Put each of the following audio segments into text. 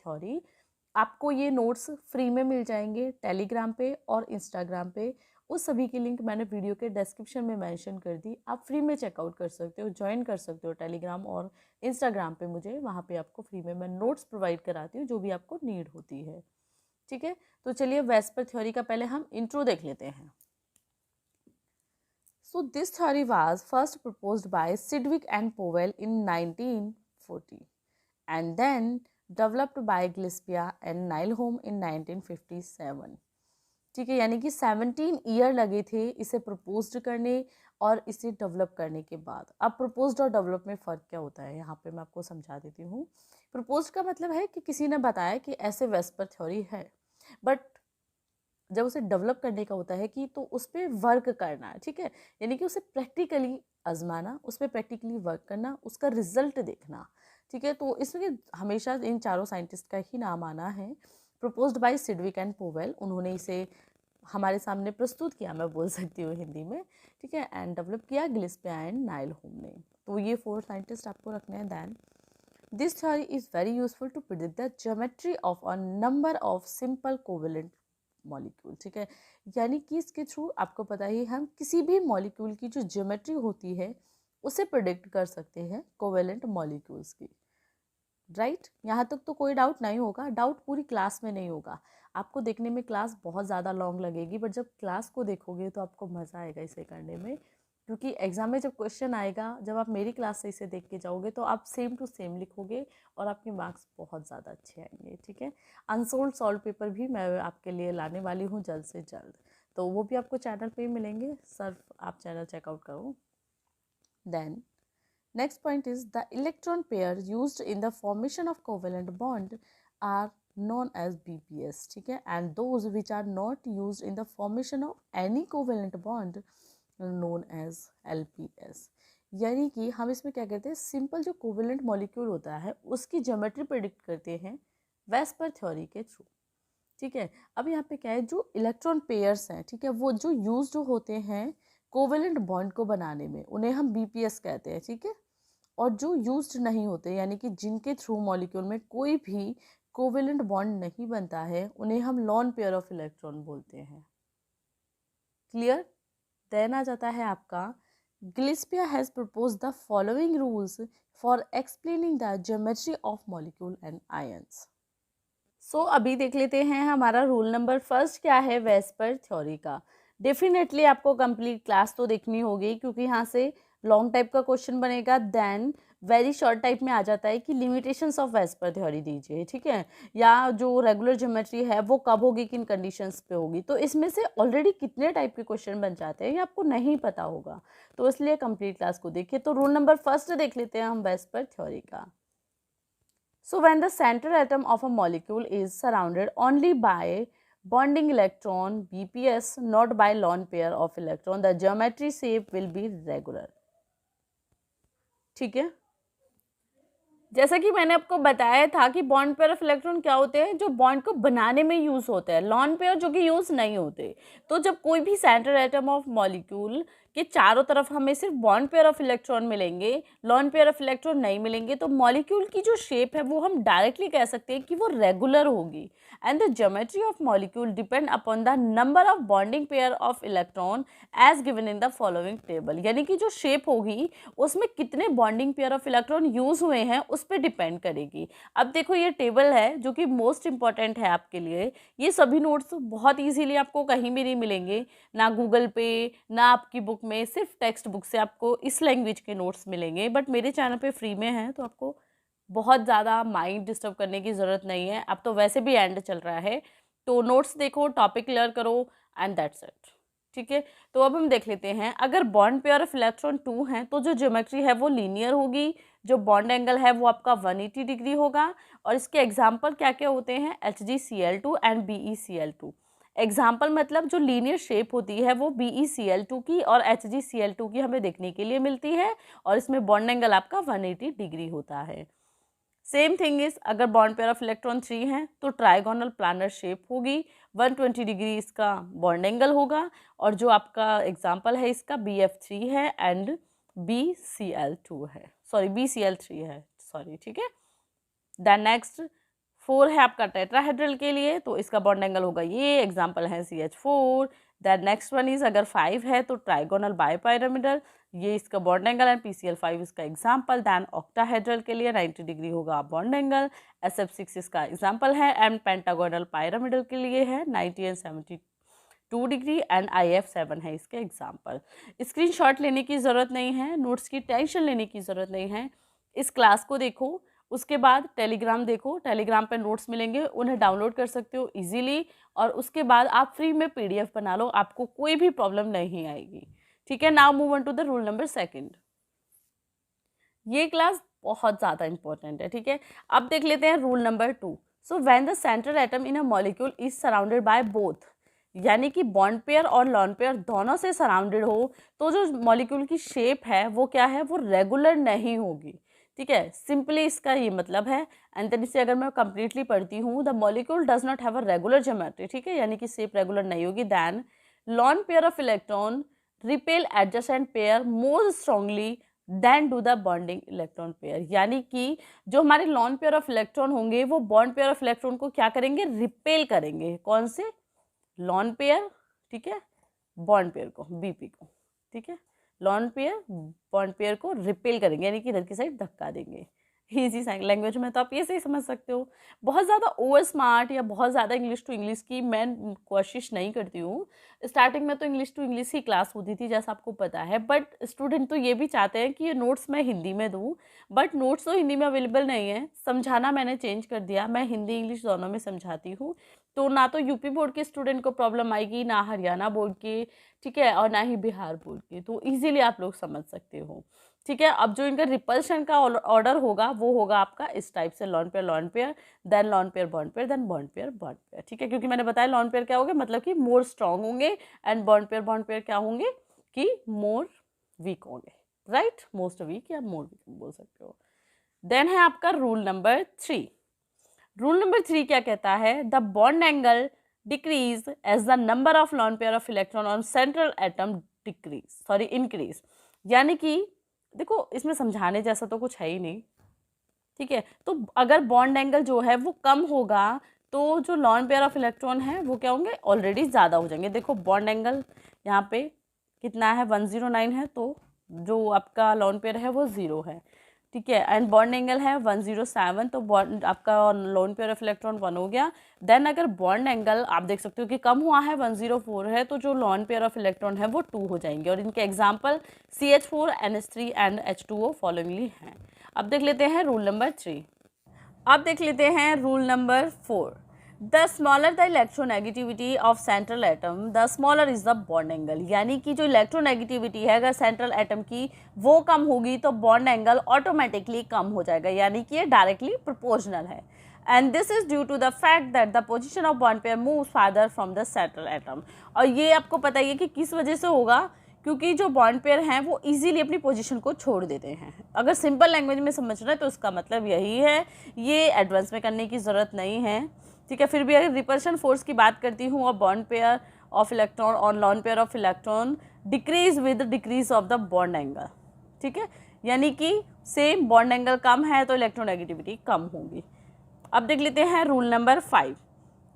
Theory. आपको ये notes free में मिल जाएंगे टेलीग्राम पे और इंस्टाग्राम पे। उस सभी की लिंक मैंने वीडियो के डिस्क्रिप्शन में मेंशन कर दी, आप फ्री में चेकआउट कर सकते हो, ज्वाइन कर सकते हो टेलीग्राम और इंस्टाग्राम पे मुझे, वहाँ पे आपको फ्री में मैं नोट्स प्रोवाइड कराती हूँ जो भी आपको नीड होती है। ठीक है, तो चलिए वेस्पर थ्योरी का पहले हम इंट्रो देख लेते हैं। So this theory was first proposed by Sidgwick and Powell in 1940 and then developed by Gillespie and Nyholm in 1957। ठीक है, यानी कि 17 ईयर लगे थे इसे प्रपोज्ड करने और इसे डेवलप करने के बाद। अब प्रपोज्ड और डेवलप में फ़र्क क्या होता है, यहाँ पे मैं आपको समझा देती हूँ। प्रपोज्ड का मतलब है कि किसी ने बताया कि ऐसे वेस्पर थ्योरी है, बट जब उसे डेवलप करने का होता है कि तो उस पर वर्क करना है। ठीक है, यानी कि उसे प्रैक्टिकली आजमाना, उस पर प्रैक्टिकली वर्क करना, उसका रिजल्ट देखना। ठीक है, तो इसमें हमेशा इन चारों साइंटिस्ट का ही नाम आना है। Proposed by Sidgwick and Powell, उन्होंने इसे हमारे सामने प्रस्तुत किया, मैं बोल सकती हूँ हिंदी में। ठीक है, एंड डेवलप किया गिलिस्पिया एंड नाइलहोम ने। तो ये 4 साइंटिस्ट आपको रखने हैं। Then this theory is very useful to predict the geometry of a number of simple covalent molecule. ठीक है, यानी कि इसके थ्रू आपको पता ही हम किसी भी मॉलिक्यूल की जो ज्योमेट्री होती है उसे प्रिडिक्ट कर सकते हैं कोवेलेंट मॉलिक्यूल्स की। राइट, यहाँ तक तो कोई डाउट नहीं होगा, डाउट पूरी क्लास में नहीं होगा। आपको देखने में क्लास बहुत ज़्यादा लॉन्ग लगेगी, बट जब क्लास को देखोगे तो आपको मज़ा आएगा इसे करने में, क्योंकि एग्जाम में जब क्वेश्चन आएगा, जब आप मेरी क्लास से इसे देख के जाओगे तो आप सेम टू सेम लिखोगे और आपके मार्क्स बहुत ज़्यादा अच्छे आएंगे। ठीक है, अनसोल्ड सॉल्व पेपर भी मैं आपके लिए लाने वाली हूँ जल्द से जल्द, तो वो भी आपको चैनल पे ही मिलेंगे, सिर्फ आप चैनल चेकआउट करो। Then next point is the electron pair used in the formation of covalent bond are known as BPS। ठीक है, and those which are not used in the formation of any covalent bond known as LPS। यानी कि हम इसमें क्या कहते हैं, simple जो कोवेलेंट मॉलिक्यूल होता है उसकी ज्योमेट्री प्रेडिक्ट करते हैं वेस्पर थ्योरी के थ्रू। ठीक है, अब यहाँ पे क्या है, जो इलेक्ट्रॉन पेयर्स हैं, ठीक है, वो जो यूज्ड होते हैं कोवेलेंट बॉन्ड को बनाने में उन्हें हम BPS कहते हैं। ठीक है, और जो यूज्ड नहीं होते, यानी कि जिनके थ्रू मॉलिक्यूल में कोई भी कोवेलेंट बॉन्ड नहीं बनता है, उन्हें हम लॉन पेयर ऑफ इलेक्ट्रॉन बोलते हैं। क्लियर। देन आ जाता है आपका Gillespie has proposed the following rules for explaining the geometry of molecule and ions. So अभी देख लेते हैं हमारा रूल नंबर फर्स्ट क्या है वेस्पर थ्योरी का। डेफिनेटली आपको कंप्लीट क्लास तो देखनी होगी, क्योंकि यहाँ से लॉन्ग टाइप का क्वेश्चन बनेगा। देन वेरी शॉर्ट टाइप में आ जाता है कि लिमिटेशंस ऑफ वेस्पर थ्योरी दीजिए। ठीक है, या जो रेगुलर ज्योमेट्री है वो कब होगी, किन कंडीशंस पे होगी, तो इसमें से ऑलरेडी कितने टाइप के क्वेश्चन बन जाते हैं ये आपको नहीं पता होगा, तो इसलिए कंप्लीट क्लास को देखिए। तो रूल नंबर फर्स्ट देख लेते हैं हम वेस्पर थ्योरी का। So when the central atom of a molecule is surrounded only by bonding electron BPS, not by lone pair of electron, the geometry shape will be regular। ठीक है, जैसा कि मैंने आपको बताया था कि बॉन्ड पेयर ऑफ इलेक्ट्रॉन क्या होते हैं, जो बॉन्ड को बनाने में यूज होते हैं, लॉन पेयर जो कि यूज नहीं होते। तो जब कोई भी सेंट्रल एटम ऑफ मॉलिक्यूल के चारों तरफ हमें सिर्फ बॉन्ड पेयर ऑफ इलेक्ट्रॉन मिलेंगे, लॉन पेयर ऑफ इलेक्ट्रॉन नहीं मिलेंगे, तो मॉलिक्यूल की जो शेप है वो हम डायरेक्टली कह सकते हैं कि वो रेगुलर होगी। And the geometry of molecule depend upon the number of bonding pair of electron as given in the following table. यानी कि जो शेप होगी उसमें कितने bonding pair of electron use हुए हैं उस पर डिपेंड करेगी। अब देखो ये टेबल है जो कि मोस्ट इंपॉर्टेंट है आपके लिए। ये सभी नोट्स बहुत इजीली आपको कहीं भी नहीं मिलेंगे, ना गूगल पे ना आपकी बुक में, सिर्फ टेक्स्ट बुक से आपको इस लैंग्वेज के नोट्स मिलेंगे, बट मेरे चैनल पे फ्री में है, तो आपको बहुत ज़्यादा माइंड डिस्टर्ब करने की ज़रूरत नहीं है। अब तो वैसे भी एंड चल रहा है, तो नोट्स देखो, टॉपिक क्लियर करो एंड दैट्स इट। ठीक है, तो अब हम देख लेते हैं, अगर बॉन्ड पेयर ऑफ इलेक्ट्रॉन 2 हैं तो जो ज्योमेट्री है वो लीनियर होगी, जो बॉन्ड एंगल है वो आपका 180 डिग्री होगा। और इसके एग्जाम्पल क्या क्या होते हैं, HgCl2 एंड BeCl2। एग्जाम्पल मतलब जो लीनियर शेप होती है वो BeCl2 की और HgCl2 की हमें देखने के लिए मिलती है, और इसमें बॉन्ड एंगल आपका 180 डिग्री होता है। सेम थिंग इज, अगर बॉन्ड पेयर ऑफ इलेक्ट्रॉन 3 हैं तो ट्राइगोनल प्लानर शेप होगी, 120 डिग्री इसका बॉन्ड एंगल होगा, और जो आपका एग्जाम्पल है इसका BF3 है एंड BCl2 है, सॉरी BCl3 है, सॉरी। ठीक है, देन नेक्स्ट 4 है आपका टेट्राहेड्रल के लिए, तो इसका बॉन्ड एंगल होगा ये, एग्जाम्पल है CH4। Then next one is अगर 5 है तो ट्राइगोनल बाइपिरामिडल, ये इसका बॉन्ड एंगल है, PCl5 इसका एग्जाम्पल। देन ऑक्टाहेड्रल के लिए 90 डिग्री होगा बॉन्ड एंगल, SF6 इसका एग्जाम्पल है। एंड पेंटागोनल पिरामिडल के लिए है 90 एंड 72 डिग्री, एंड IF7 है इसके एग्जाम्पल। स्क्रीनशॉट लेने की ज़रूरत नहीं है, नोट्स की टेंशन लेने की ज़रूरत नहीं है, इस क्लास को देखो, उसके बाद टेलीग्राम देखो, टेलीग्राम पे नोट्स मिलेंगे, उन्हें डाउनलोड कर सकते हो इजीली, और उसके बाद आप फ्री में PDF बना लो, आपको कोई भी प्रॉब्लम नहीं आएगी, ठीक है। Now move on to the rule number 2। ये क्लास बहुत ज़्यादा इंपॉर्टेंट है, ठीक है। अब देख लेते हैं rule number 2। So when the central atom in a molecule is surrounded by both, यानी कि बॉन्ड पेयर और लॉन पेयर दोनों से सराउंडेड हो, तो जो मॉलिक्यूल की शेप है वो क्या है, वो रेगुलर नहीं होगी, ठीक है। सिंपली इसका ये मतलब है। एंड देन इसे अगर मैं कंप्लीटली पढ़ती हूँ, the molecule does not have a regular geometry, ठीक है, यानी कि शेप रेगुलर नहीं होगी। Then lone pair of electron repel adjacent pair more strongly than do the bonding electron pair, यानी कि जो हमारे लॉन पेयर ऑफ इलेक्ट्रॉन होंगे वो बॉन्ड पेयर ऑफ इलेक्ट्रॉन को क्या करेंगे, रिपेल करेंगे। कौन से, लॉन पेयर, ठीक है, बॉन्ड पेयर को, BP को, ठीक है, लॉन पेयर बॉन्ड पेयर को रिपेल करेंगे, यानी कि इधर की साइड धक्का देंगे। ईजी लैंग्वेज में तो आप ये सही समझ सकते हो। बहुत ज़्यादा ओवर स्मार्ट या बहुत ज़्यादा इंग्लिश टू इंग्लिश की मैं कोशिश नहीं करती हूँ। स्टार्टिंग में तो इंग्लिश टू इंग्लिश ही क्लास होती थी जैसा आपको पता है, बट स्टूडेंट तो ये भी चाहते हैं कि ये नोट्स मैं हिंदी में दूँ, बट नोट्स तो हिंदी में अवेलेबल नहीं है। समझाना मैंने चेंज कर दिया, मैं हिंदी इंग्लिश दोनों में समझाती हूँ, तो ना तो यूपी बोर्ड के स्टूडेंट को प्रॉब्लम आएगी, ना हरियाणा बोर्ड के, ठीक है, और ना ही बिहार बोर्ड के, तो इजीली आप लोग समझ सकते हो, ठीक है। अब जो इनका रिपल्शन का ऑर्डर होगा वो होगा आपका इस टाइप से, lone pair, then lone pair bond pair, then bond pair, ठीक है, क्योंकि मैंने बताया लॉन पेयर क्या होंगे, मतलब कि मोर स्ट्रॉन्ग होंगे, एंड बॉन्ड पेयर क्या होंगे कि मोर वीक होंगे, राइट, मोस्ट वीक या मोर वीक बोल सकते हो। देन है आपका रूल नंबर 3। रूल नंबर 3 क्या कहता है, the bond angle decrease as the number of lone pair of electron on central atom increase, यानी कि देखो इसमें समझाने जैसा तो कुछ है ही नहीं, ठीक है। तो अगर बॉन्ड एंगल जो है वो कम होगा तो जो लॉन पेयर ऑफ इलेक्ट्रॉन है वो क्या होंगे, ऑलरेडी ज़्यादा हो जाएंगे। देखो बॉन्ड एंगल यहाँ पे कितना है, 109 है, तो जो आपका लॉन पेयर है वो 0 है, ठीक है। एंड बॉन्ड एंगल है 107, तो बॉन्ड आपका लॉन पेयर ऑफ इलेक्ट्रॉन 1 हो गया। देन अगर बॉन्ड एंगल आप देख सकते हो कि कम हुआ है, 104 है, तो जो लॉन पेयर ऑफ इलेक्ट्रॉन है वो 2 हो जाएंगे, और इनके example CH4, NH3 and H2O फॉलोइंगली हैं। अब देख लेते हैं रूल नंबर 3। अब देख लेते हैं rule number 4। The smaller the electronegativity of central atom the smaller is the bond angle, यानी कि जो इलेक्ट्रोनेगेटिविटी है अगर सेंट्रल एटम की वो कम होगी तो बॉन्ड एंगल ऑटोमेटिकली कम हो जाएगा, यानी कि ये डायरेक्टली प्रोपोर्शनल है। And this is due to the fact that the position of bond pair moves farther from the central atom, और ये आपको पता ही है कि किस वजह से होगा, क्योंकि जो बॉन्ड पेयर हैं वो इजीली अपनी पोजीशन को छोड़ देते हैं। अगर सिंपल लैंग्वेज में समझना है तो इसका मतलब यही है, ये एडवांस में करने की ज़रूरत नहीं है, ठीक है। फिर भी अगर रिपल्शन फोर्स की बात करती हूँ और bond pair of electron on lawn pair of electron decrease with decrease of the bond angle, ठीक है, यानी कि सेम बॉन्ड एंगल कम है तो इलेक्ट्रोनेगेटिविटी कम होगी। अब देख लेते हैं rule number 5।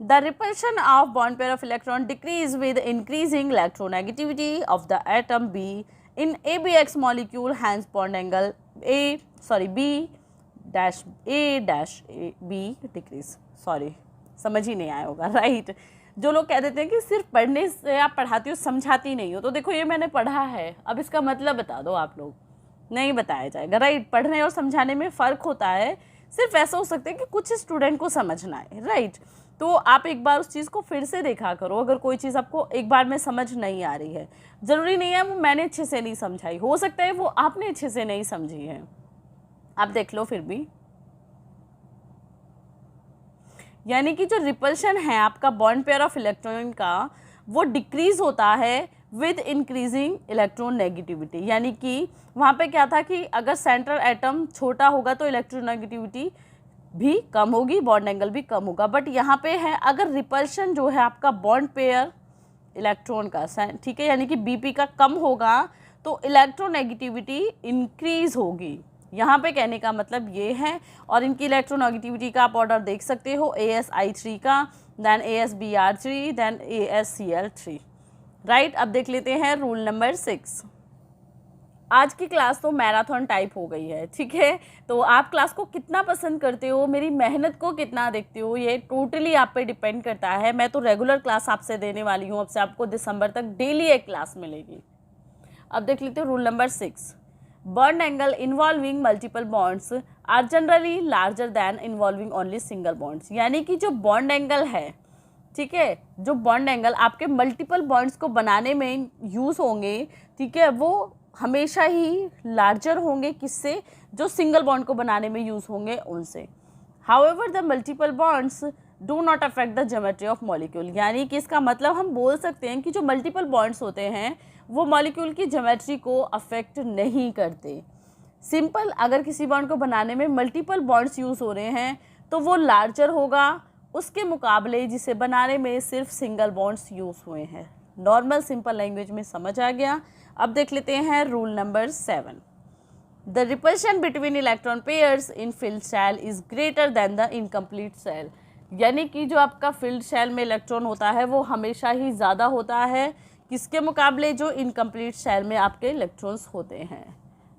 The repulsion of bond pair of electron decrease with increasing electronegativity of the atom B in ABX molecule, hence bond angle B dash B decrease. Sorry समझ ही नहीं आया होगा, राइट। जो लोग कह देते हैं कि सिर्फ पढ़ने से आप पढ़ाती हो समझाती नहीं हो, तो देखो ये मैंने पढ़ा है, अब इसका मतलब बता दो आप लोग, नहीं बताया जाएगा, राइट। पढ़ने और समझाने में फ़र्क होता है, सिर्फ ऐसा हो सकता है कि कुछ स्टूडेंट को समझना है, राइट। तो आप एक बार उस चीज़ को फिर से देखा करो, अगर कोई चीज़ आपको एक बार में समझ नहीं आ रही है, ज़रूरी नहीं है वो मैंने अच्छे से नहीं समझाई, हो सकता है वो आपने अच्छे से नहीं समझी है, आप देख लो फिर भी। यानी कि जो रिपल्शन है आपका बॉन्ड पेयर ऑफ इलेक्ट्रॉन का वो डिक्रीज होता है विद इंक्रीजिंग इलेक्ट्रॉन नेगेटिविटी, यानी कि वहाँ पे क्या था कि अगर सेंट्रल एटम छोटा होगा तो इलेक्ट्रोनेगेटिविटी भी कम होगी, बॉन्ड एंगल भी कम होगा। बट यहाँ पे है अगर रिपल्शन जो है आपका बॉन्ड पेयर इलेक्ट्रॉन का, ठीक है, यानी कि BP का कम होगा तो इलेक्ट्रोनेगेटिविटी इंक्रीज होगी, यहाँ पे कहने का मतलब ये है। और इनकी इलेक्ट्रोनेगेटिविटी का आप ऑर्डर देख सकते हो, AsI3 का, then AsBr3, then AsCl3, right. अब देख लेते हैं रूल नंबर 6। आज की क्लास तो मैराथन टाइप हो गई है, ठीक है। तो आप क्लास को कितना पसंद करते हो, मेरी मेहनत को कितना देखते हो, ये टोटली आप पे डिपेंड करता है। मैं तो रेगुलर क्लास आपसे देने वाली हूँ, अब से आपको दिसंबर तक डेली एक क्लास मिलेगी। अब देख लेते हो rule number 6। Bond angle involving multiple bonds are generally larger than involving only single bonds. यानी कि जो बॉन्ड एंगल है, ठीक है, जो बॉन्ड एंगल आपके मल्टीपल बॉन्ड्स को बनाने में यूज़ होंगे, ठीक है, वो हमेशा ही लार्जर होंगे किससे, जो सिंगल बॉन्ड को बनाने में यूज़ होंगे उनसे। However the multiple bonds do not affect the geometry of molecule. यानी कि इसका मतलब हम बोल सकते हैं कि जो मल्टीपल बॉन्ड्स होते हैं वो मॉलिक्यूल की ज्योमेट्री को अफेक्ट नहीं करते। सिंपल, अगर किसी बॉन्ड को बनाने में मल्टीपल बॉन्ड्स यूज़ हो रहे हैं तो वो लार्जर होगा उसके मुकाबले जिसे बनाने में सिर्फ सिंगल बॉन्ड्स यूज़ हुए हैं। नॉर्मल सिंपल लैंग्वेज में समझ आ गया। अब देख लेते हैं rule number 7। The repulsion between electron pairs in filled shell is greater than the incomplete shell. यानी कि जो आपका फील्ड शेल में इलेक्ट्रॉन होता है वो हमेशा ही ज़्यादा होता है किसके मुकाबले, जो इनकम्प्लीट शेल में आपके इलेक्ट्रॉन्स होते हैं,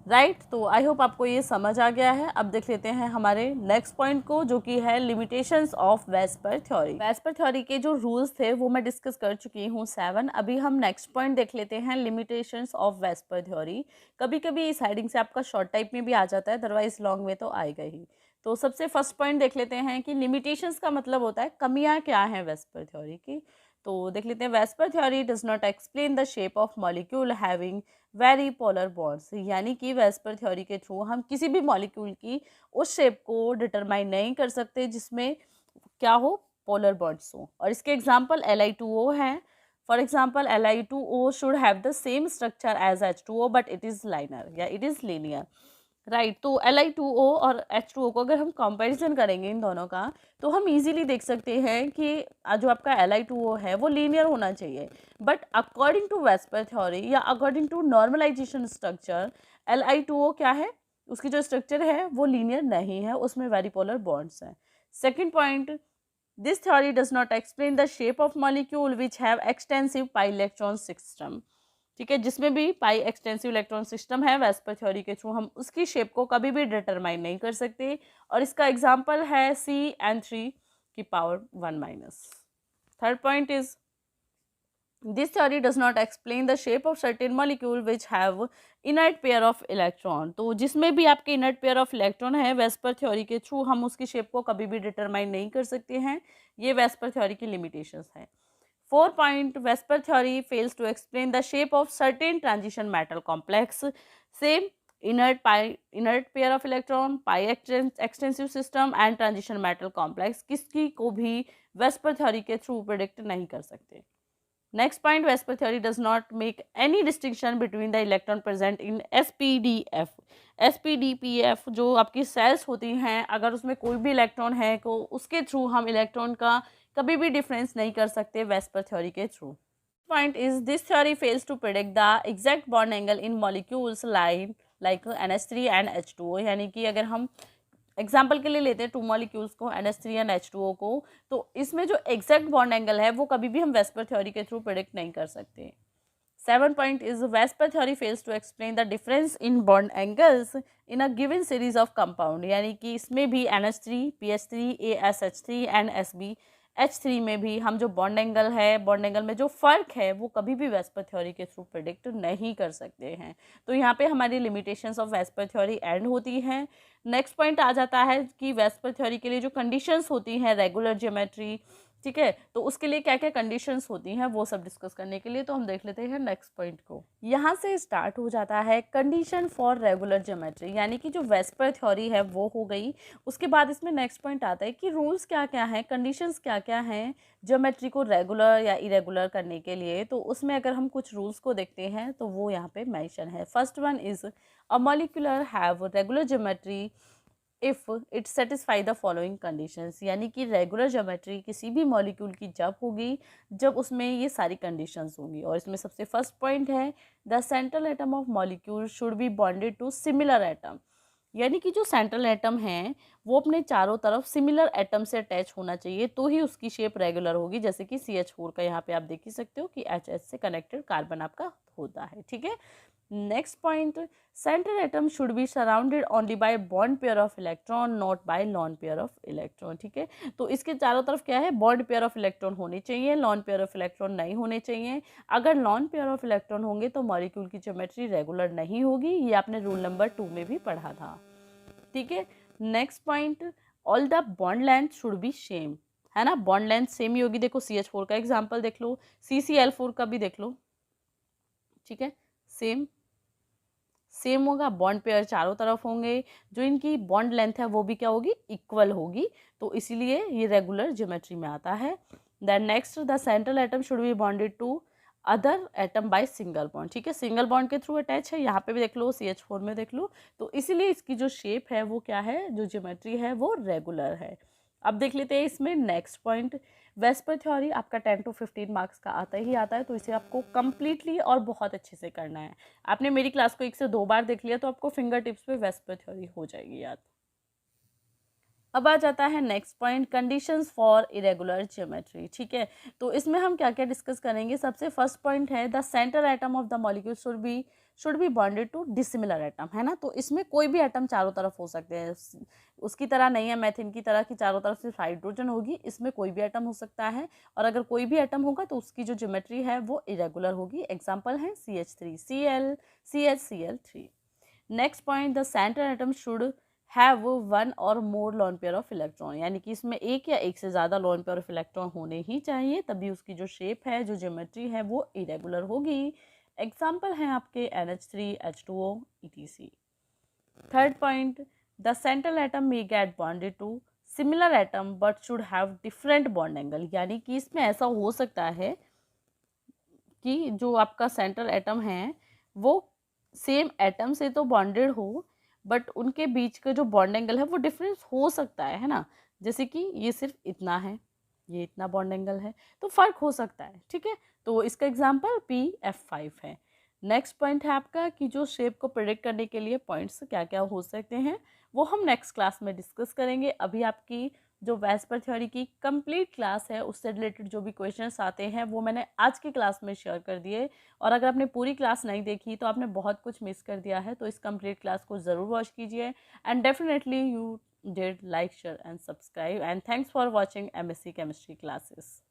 राइट। तो आई होप आपको ये समझ आ गया है। अब देख लेते हैं हमारे नेक्स्ट पॉइंट को, जो कि है limitations of VSEPR theory. VSEPR theory के जो रूल्स थे वो मैं डिस्कस कर चुकी हूँ 7। अभी हम नेक्स्ट पॉइंट देख लेते हैं, लिमिटेशंस ऑफ वेस्पर थ्योरी। कभी कभी इस हेडिंग से आपका शॉर्ट टाइप में भी आ जाता है, अदरवाइज लॉन्ग में तो आएगा ही। तो सबसे फर्स्ट पॉइंट देख लेते हैं कि लिमिटेशंस का मतलब होता है कमियाँ क्या हैं वेस्पर थ्योरी की। तो देख लेते हैं, VSEPR theory does not explain the shape of molecule having very polar bonds. यानी कि वेस्पर थ्योरी के थ्रू हम किसी भी मॉलिक्यूल की उस शेप को डिटरमाइन नहीं कर सकते जिसमें क्या हो, पोलर बॉन्ड्स हो। और इसके एग्जांपल Li2O हैं। For example Li2O should have the same structure as H2O but it is linear या इट इज़ लीनियर, राइट। तो Li2O और H2O को अगर हम कंपैरिजन करेंगे इन दोनों का, तो हम इजीली देख सकते हैं कि जो आपका Li2O है वो लीनियर होना चाहिए। But according to VSEPR theory या according to normalization structure, Li2O क्या है, उसकी जो स्ट्रक्चर है वो लीनियर नहीं है, उसमें वेरी पोलर बॉन्ड्स हैं। Second point, this theory does not explain the shape of molecule which have extensive pi electron system. ठीक है, जिसमें भी पाई एक्सटेंसिव इलेक्ट्रॉन सिस्टम है, वेस्पर थ्योरी के थ्रू हम उसकी शेप को कभी भी डिटरमाइन नहीं कर सकते। और इसका एग्जांपल है CN3 की power 1-। Third point is, this theory does not explain the shape of certain molecule which have inert pair of electron. तो जिसमें भी आपके इनर्ट पेयर ऑफ इलेक्ट्रॉन है, वेस्पर थ्योरी के थ्रू हम उसकी शेप को कभी भी डिटरमाइन नहीं कर सकते हैं। ये वेस्पर थ्योरी की लिमिटेशंस है। 4 point, Vesper theory fails to explain the shape of certain transition metal complex. Same, inert pair of electron, pi extensive system and transition metal complex किसकी को भी Vesper theory के through predict नहीं कर सकते। Next point, Vesper theory does not make any distinction between the electron present in SPDF. SPDPF जो आपकी sales होती हैं, अगर उसमें कोई भी इलेक्ट्रॉन है तो उसके थ्रू हम इलेक्ट्रॉन का कभी भी डिफरेंस नहीं कर सकते वेस्पर थ्योरी के थ्रू। Point is, this theory fails to predict the exact bond angle in molecules like NH3 and H2O। यानी कि अगर हम एग्जाम्पल के लिए लेते हैं 2 मॉलिक्यूल्स को, NH3 एंड H2O को, तो इसमें जो एग्जैक्ट बॉन्ड एंगल है वो कभी भी हम वेस्पर थ्योरी के थ्रू प्रेडिक्ट नहीं कर सकते। 7 point is, Vesper theory fails to explain the difference in bond angles in a given series of compound। यानी कि इसमें भी NH3, PH3, ASH3 and SbH3 में भी हम जो बॉन्ड एंगल है, बॉन्ड एंगल में जो फ़र्क है वो कभी भी वेस्पर थ्योरी के थ्रू प्रेडिक्ट नहीं कर सकते हैं। तो यहाँ पे हमारी limitations of VSEPR theory and होती हैं। नेक्स्ट पॉइंट आ जाता है कि वेस्पर थ्योरी के लिए जो कंडीशंस होती हैं रेगुलर ज्योमेट्री, ठीक है, तो उसके लिए क्या क्या कंडीशंस होती हैं वो सब डिस्कस करने के लिए तो हम देख लेते हैं नेक्स्ट पॉइंट को। यहाँ से स्टार्ट हो जाता है कंडीशन फॉर रेगुलर ज्योमेट्री, यानी कि जो वेस्पर थ्योरी है वो हो गई। उसके बाद इसमें नेक्स्ट पॉइंट आता है कि रूल्स क्या क्या हैं, कंडीशंस क्या क्या हैं ज्योमेट्री को रेगुलर या इरेगुलर करने के लिए। तो उसमें अगर हम कुछ रूल्स को देखते हैं तो वो यहाँ पे मेंशन है। First one is, a molecular have regular geometry if it satisfy the following conditions. यानी कि रेगुलर ज्योमेट्री किसी भी मॉलिक्यूल की जब होगी जब उसमें ये सारी कंडीशंस होंगी। और इसमें सबसे फर्स्ट पॉइंट है, the central atom of molecule should be bonded to similar atom. यानी कि जो सेंट्रल एटम है वो अपने चारों तरफ सिमिलर एटम से अटैच होना चाहिए, तो ही उसकी शेप रेगुलर होगी। जैसे कि CH4 का यहाँ पे आप देख ही सकते हो कि HH से कनेक्टेड कार्बन आपका होता है, ठीक है। Next point, central atom should be surrounded only by bond pair of electron, not by lone pair of electron, ठीक है। तो इसके चारों तरफ क्या है, बॉन्ड पेयर ऑफ इलेक्ट्रॉन होने चाहिए, लॉन पेयर ऑफ इलेक्ट्रॉन नहीं होने चाहिए। अगर लॉन पेयर ऑफ इलेक्ट्रॉन होंगे तो मॉलिक्यूल की ज्योमेट्री रेगुलर नहीं होगी, ये आपने रूल नंबर 2 में भी पढ़ा था, ठीक है। Next point, all the bond length should be same, है ना, बॉन्ड लेंथ सेम ही होगी। देखो CH4 का एग्जांपल देख लो, CCl4 का भी देख लो, ठीक है, सेम सेम होगा, बॉन्ड पेयर चारों तरफ होंगे, जो इनकी बॉन्ड लेंथ है वो भी क्या होगी, इक्वल होगी, तो इसीलिए ये रेगुलर ज्योमेट्री में आता है। Then next, the central atom should be bonded to other atom by single bond, ठीक है, सिंगल बॉन्ड के थ्रू अटैच है, यहाँ पे भी देख लो, CH4 में देख लो, तो इसीलिए इसकी जो शेप है वो क्या है, जो ज्योमेट्री है वो रेगुलर है। अब देख लेते हैं इसमें नेक्स्ट पॉइंट, वेस्पर थ्योरी आपका 10 to 15 मार्क्स का आता ही आता है, तो इसे आपको कंप्लीटली और बहुत अच्छे से करना है। आपने मेरी क्लास को 1 से 2 बार देख लिया तो आपको फिंगर टिप्स पे वेस्पर थ्योरी हो जाएगी याद। अब आ जाता है next point, conditions for irregular geometry, ठीक है। तो इसमें हम क्या क्या डिस्कस करेंगे, सबसे फर्स्ट पॉइंट है the centre atom of the molecule should be bonded to dissimilar atom, है ना। तो इसमें कोई भी एटम चारों तरफ हो सकते हैं, उसकी तरह नहीं है मेथिन की तरह कि चारों तरफ सिर्फ हाइड्रोजन होगी, इसमें कोई भी एटम हो सकता है, और अगर कोई भी एटम होगा तो उसकी जो ज्योमेट्री है वो इरेगुलर होगी। एग्जाम्पल है CH3Cl, CHCl3। Next point, the centre atom should have one और मोर लॉन पेयर ऑफ इलेक्ट्रॉन, यानी कि इसमें एक या एक से ज़्यादा लॉन पेयर ऑफ इलेक्ट्रॉन होने ही चाहिए, तभी उसकी जो शेप है, जो ज्योमेट्री है वो इरेगुलर होगी। एग्जाम्पल हैं आपके NH3, H2O, etc। Third point, the central atom may get bonded to similar atom but should have different bond angle, यानी कि इसमें ऐसा हो सकता है कि जो आपका सेंट्रल एटम है वो सेम एटम से तो बॉन्डेड हो, बट उनके बीच का जो बॉन्ड एंगल है वो डिफरेंस हो सकता है ना। जैसे कि ये सिर्फ इतना है, ये इतना बॉन्ड एंगल है, तो फर्क हो सकता है, ठीक है। तो इसका एग्जांपल PF5 है। नेक्स्ट पॉइंट है आपका कि जो शेप को प्रेडिक्ट करने के लिए पॉइंट्स क्या क्या हो सकते हैं वो हम नेक्स्ट क्लास में डिस्कस करेंगे। अभी आपकी जो वेस्पर थ्योरी की कंप्लीट क्लास है उससे रिलेटेड जो भी क्वेश्चंस आते हैं वो मैंने आज की क्लास में शेयर कर दिए, और अगर आपने पूरी क्लास नहीं देखी तो आपने बहुत कुछ मिस कर दिया है, तो इस कंप्लीट क्लास को ज़रूर वॉच कीजिए। And definitely you did like, share and subscribe, and thanks for watching MSc chemistry classes.